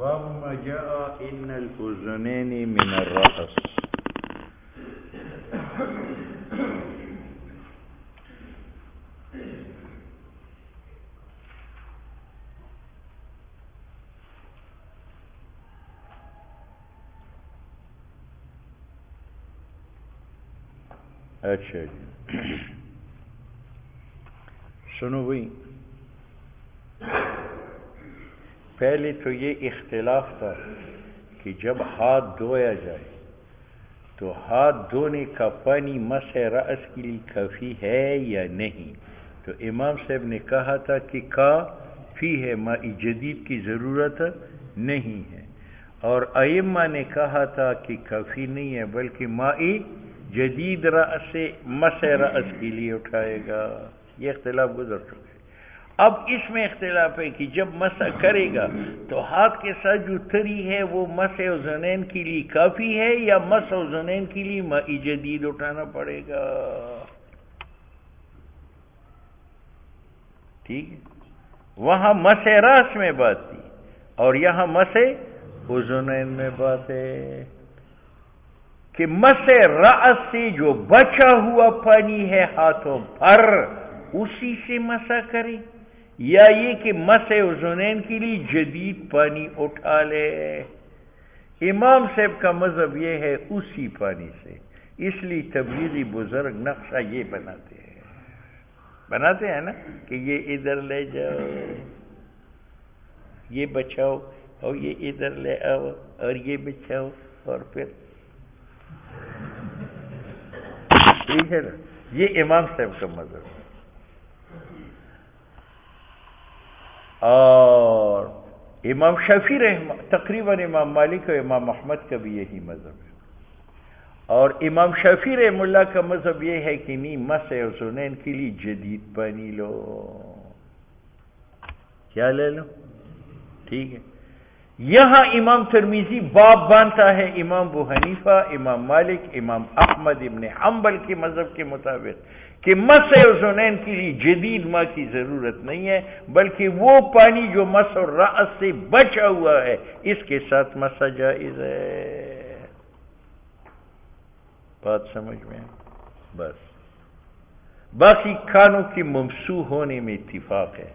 باب ما جاء ان الاذنين من الراس. اچھا جی سنو بھائی، پہلے تو یہ اختلاف تھا کہ جب ہاتھ دھویا جائے تو ہاتھ دھونے کا پانی مسح رأس کے لیے کافی ہے یا نہیں. تو امام صاحب نے کہا تھا کہ کافی ہے، ماء جدید کی ضرورت نہیں ہے، اور ائمہ نے کہا تھا کہ کافی نہیں ہے بلکہ ماء جدید رأس مسح رأس کے لیے اٹھائے گا. یہ اختلاف گزر چکے. اب اس میں اختلاف ہے کہ جب مسح کرے گا تو ہاتھ کے ساتھ جو تری ہے وہ مسح اذنین کے لیے کافی ہے یا مسح اذنین کے لیے ماء جدید اٹھانا پڑے گا. ٹھیک ہے، وہاں مسح راس میں بات تھی اور یہاں مسح اذنین میں بات ہے کہ مسح راس سے جو بچا ہوا پانی ہے ہاتھوں پر اسی سے مسح کرے، یا یہ کہ مسح اذنین کے لیے جدید پانی اٹھا لے. امام صاحب کا مذہب یہ ہے اسی پانی سے، اس لیے تبلیغی بزرگ نقشہ یہ بناتے ہیں نا کہ یہ ادھر لے جاؤ، یہ بچاؤ، اور یہ ادھر لے آؤ اور یہ بچاؤ، اور پھر ٹھیک ہے نا. یہ امام صاحب کا مذہب ہے. اور امام شافعی تقریباً امام مالک اور امام احمد کا بھی یہی مذہب ہے. اور امام شافعی رحمہ اللہ کا مذہب یہ ہے کہ نہیں، مسح اذنین کے لیے جدید پانی لو. کیا لے لو؟ ٹھیک ہے. یہاں امام ترمذی باب باندھتا ہے امام ابو حنیفہ، امام مالک، امام احمد ابن حنبل کے مذہب کے مطابق کہ مسح اذنین کے لیے جدید ماء کی ضرورت نہیں ہے، بلکہ وہ پانی جو مسح الرأس سے بچا ہوا ہے اس کے ساتھ مسح جائز ہے. بات سمجھ میں؟ بس باقی کانوں کے ممسوح ہونے میں اتفاق ہے.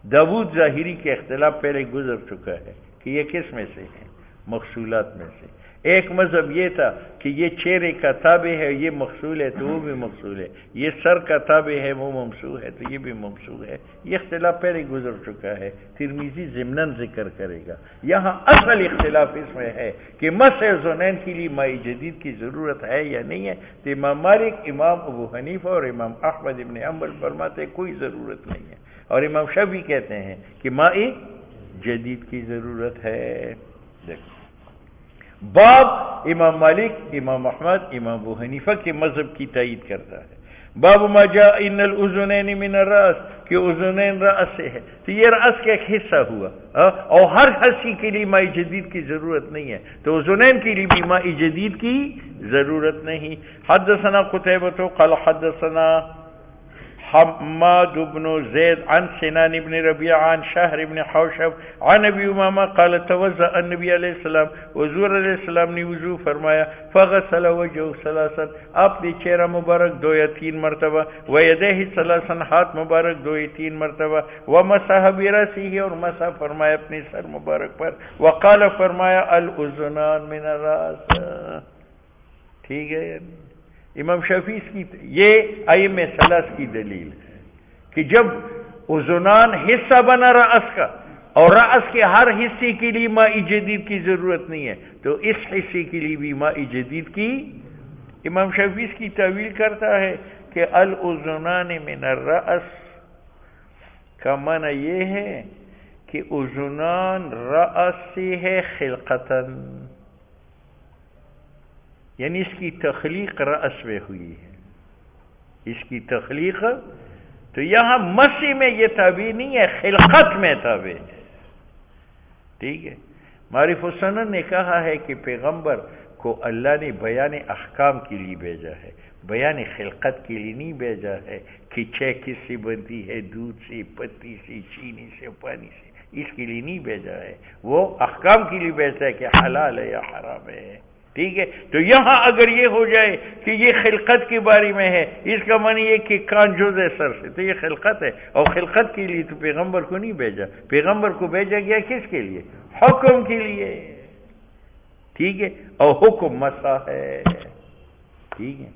داود ظاہری کے اختلاف پہلے گزر چکا ہے کہ یہ کس میں سے ہے، مغسولات میں سے. ایک مذہب یہ تھا کہ یہ چہرے کا تابع ہے، یہ مغسول ہے تو وہ بھی مغسول ہے، یہ سر کا تابع ہے وہ ممسوح ہے تو یہ بھی ممسوح ہے. یہ اختلاف پہلے گزر چکا ہے، ترمذی ضمناً ذکر کرے گا. یہاں اصل اختلاف اس میں ہے کہ مسح اذنین کے لیے ماء جدید کی ضرورت ہے یا نہیں ہے. تو امام مالک، امام ابو حنیفہ اور امام احمد ابن حنبل فرماتے کوئی ضرورت نہیں ہے، اور امام شافعی کہتے ہیں کہ ماء جدید کی ضرورت ہے. دیکھو باب امام مالک، امام احمد، امام ابو حنیفہ کے مذہب کی تائید کرتا ہے. باب ما جاء ان الاذنین من الراس، کہ اذنین راس سے ہے. تو یہ راس کا ایک حصہ ہوا، اور ہر حصے کے لیے ماء جدید کی ضرورت نہیں ہے، تو اذنین کے لیے بھی ماء جدید کی ضرورت نہیں. حدثنا قتیبہ قال حدثنا حماد بن زید عن سنان بن ربیع عن شہر بن حوشب عن ابی امامہ قال توضأ النبی علیہ السلام، حضور علیہ السلام نے وضو فرمایا، فغسل وجهه ثلاثا، آپ نے چہرہ مبارک دھویا 3 مرتبہ، ویدیہ ثلاثا، ہاتھ مبارک دھوئے 3 مرتبہ، ومسح برأسہ، اور مسح فرمایا اپنے سر مبارک پر، وقال فرمایا الاذنان من الراس. ٹھیک ہے. امام شافعی کی یہ ائمہ ثلاث کی دلیل ہے کہ جب اذنان حصہ بنا رأس کا اور رأس کے ہر حصے کے لیے ماء جدید کی ضرورت نہیں ہے تو اس حصے کے لیے بھی ماء جدید کی. امام شافعی اس کی تعویل کرتا ہے کہ الاذنان من الرأس کا معنی یہ ہے کہ اذنان رأس سے ہے خلقتاً، یعنی اس کی تخلیق رأس میں ہوئی ہے، اس کی تخلیق. تو یہاں مسح میں یہ تابع نہیں ہے، خلقت میں تابع ہے. ٹھیک ہے. معرف السنن نے کہا ہے کہ پیغمبر کو اللہ نے بیان احکام کے لیے بھیجا ہے، بیان خلقت کے لیے نہیں بھیجا ہے کہ چائے کس سے بنتی ہے، دودھ سے، پتی سے، چینی سے، پانی سے. اس کے لیے نہیں بھیجا ہے، وہ احکام کے لیے بھیجا ہے کہ حلال ہے یا حرام ہے. ٹھیک ہے. تو یہاں اگر یہ ہو جائے کہ یہ خلقت کے بارے میں ہے، اس کا معنی یہ کہ کان جز ہے سر سے، تو یہ خلقت ہے، اور خلقت کے لیے تو پیغمبر کو نہیں بھیجا. پیغمبر کو بھیجا گیا کس کے لیے؟ حکم کے لیے. ٹھیک ہے. اور حکم مسح ہے. ٹھیک ہے.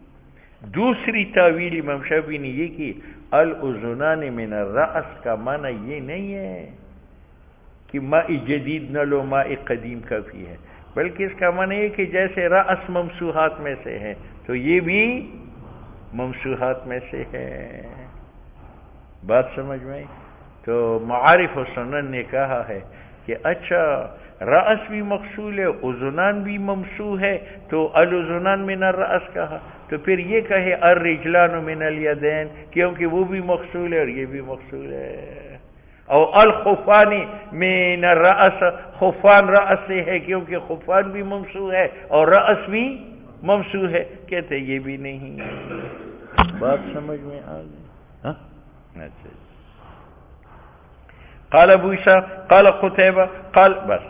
دوسری تعویل امام شافعی نے یہ کی، الاذنان من الرأس کا معنی یہ نہیں ہے کہ ماء جدید نہ لو ماء قدیم کافی ہے، بلکہ اس کا معنی ہے کہ جیسے رأس ممسوحات میں سے ہے تو یہ بھی ممسوحات میں سے ہے. بات سمجھ میں؟ تو معارف و سنن نے کہا ہے کہ اچھا رأس بھی مغسول ہے، اذنان بھی ممسوح ہے، تو الاذنان من الرأس کہا، تو پھر یہ کہے الرجلان من الیدین، کیونکہ وہ بھی مغسول ہے اور یہ بھی مغسول ہے. اور الخفان من الرأس، خفان رأس سے ہے کیونکہ خفان بھی ممسوح ہے اور رأس بھی ممسوح ہے. کہتے یہ بھی نہیں. بات سمجھ میں آ گئی؟ اچھا. قال ابو عیسیٰ قال قتیبہ قال، بس.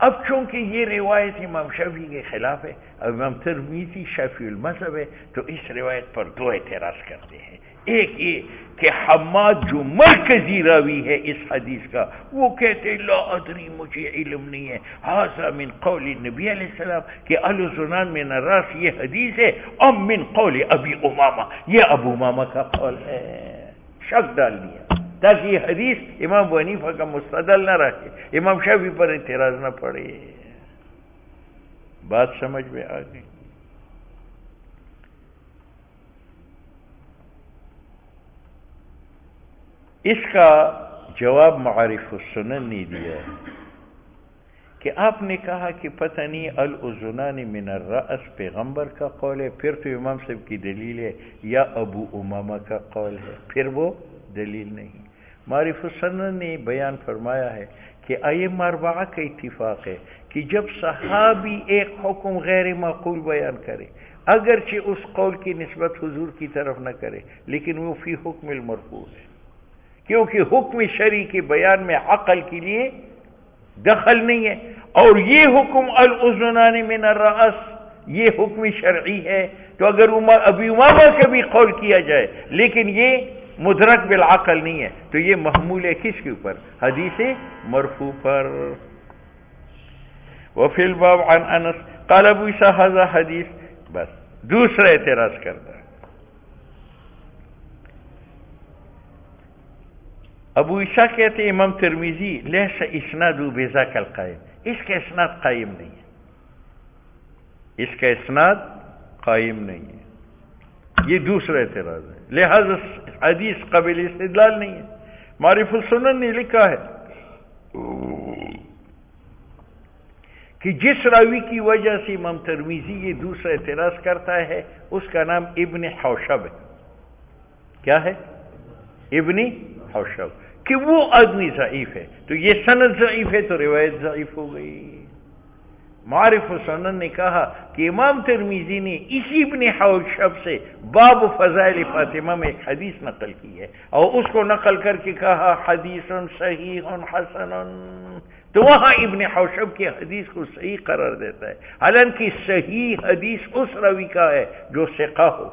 اب چونکہ یہ روایت امام شافعی کے خلاف ہے، اب امام ترمذی شافعی المذہب ہے، تو اس روایت پر دو اعتراض کرتے ہیں. ایک یہ کہ حماد جو مرکزی راوی ہے اس حدیث کا، وہ کہتے لا ادری، مجھے علم نہیں ہے، ھذا من قول نبی علیہ السلام کہ الاذنان من الراس یہ حدیث ہے، ام من قول ابی امامہ، یہ ابو امامہ کا قول ہے. شک ڈال دیا تاکہ یہ حدیث امام ابو حنیفہ کا مستدل نہ رہے، امام شافعی پر اعتراض نہ پڑے. بات سمجھ میں آ گئی؟ اس کا جواب معارف السنن نے دیا ہے کہ آپ نے کہا کہ پتہ نہیں الاذنان من الرأس پیغمبر کا قول ہے، پھر تو امام صاحب کی دلیل ہے، یا ابو امامہ کا قول ہے، پھر وہ دلیل نہیں. معارف السنن نے بیان فرمایا ہے کہ ائمہ اربعہ کا اتفاق ہے کہ جب صحابی ایک حکم غیر معقول بیان کرے، اگرچہ اس قول کی نسبت حضور کی طرف نہ کرے، لیکن وہ فی حکم المرفوع ہے، کیونکہ حکم شرعی کے بیان میں عقل کے لیے دخل نہیں ہے. اور یہ حکم الاذنان من الرأس یہ حکم شرعی ہے، تو اگر ابی امامہ کا بھی قول کیا جائے لیکن یہ مدرک بالعقل نہیں ہے، تو یہ محمول ہے کس کے اوپر؟ حدیث مرفوع پر. وفی الباب عن انس قال ابو عیسیٰ ھذا حدیث. بس دوسرا اعتراض کرتا ہے ابو عیسیٰ کہتے ہیں امام ترمذی لیس اسناد بذاک القائم، اس کا اسناد قائم نہیں ہے، اس کا اسناد قائم نہیں ہے. یہ دوسرا اعتراض ہے، لہذا حدیث قابل استدلال نہیں ہے. معارف السنن نے لکھا ہے کہ جس راوی کی وجہ سے امام ترمذی یہ دوسرا اعتراض کرتا ہے اس کا نام ابن حوشب ہے. کیا ہے؟ ابن حوشب. کہ وہ آدمی ضعیف ہے، تو یہ سند ضعیف ہے تو روایت ضعیف ہو گئی. معارف السنن نے کہا کہ امام ترمذی نے اسی ابن حوشب سے باب فضائل فاطمہ میں ایک حدیث نقل کی ہے، اور اس کو نقل کر کے کہا حدیث صحیح حسن، تو وہاں ابن حوشب کی حدیث کو صحیح قرار دیتا ہے، حالانکہ صحیح حدیث اس راوی کا ہے جو ثقہ ہو،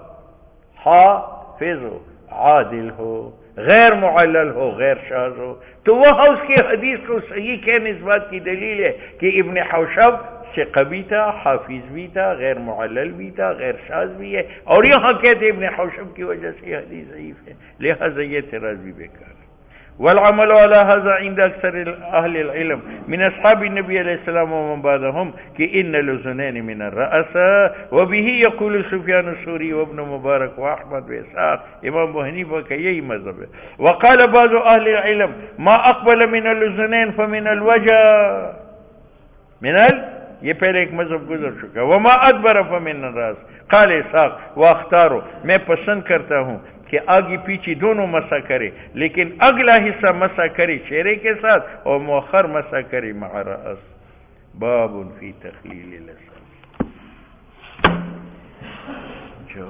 حافظ ہو، عادل ہو، غیر معلل ہو، غیر شاذ ہو. تو وہاں اس کی حدیث کو صحیح کہنے اس بات کی دلیل ہے کہ ابن حوشب ثقہ بھی تھا، حافظ بھی تھا، غیر معلل بھی تھا، غیر شاذ بھی ہے، اور یہاں کہتے ابن حوشب کی وجہ سے یہ حدیث ضعیف ہے، لہذا یہ اعتراض بھی بیکار ہے. والعمل على هذا عند اکثر اہل العلم من اصحاب النبی علیہ السلام ومن بعدهم کہ ان الاذنین من الرأس وبه يقول سفیان الثوری وابن مبارک واحمد واسحاق. امام ابو حنیفہ کا یہی مذہب ہے. وقال بعض اہل العلم ما اقبل من الاذنین فمن الوجه یہ پہلے ایک مذہب گزر چکا. وما ادبر فمن الراس. قال اسحاق واختارو، میں پسند کرتا ہوں کہ آگے پیچھے دونوں مسح کرے، لیکن اگلا حصہ مسح کرے چہرے کے ساتھ اور مؤخر مسح کرے مع رأس. باب فی تخلیل الاسد. جو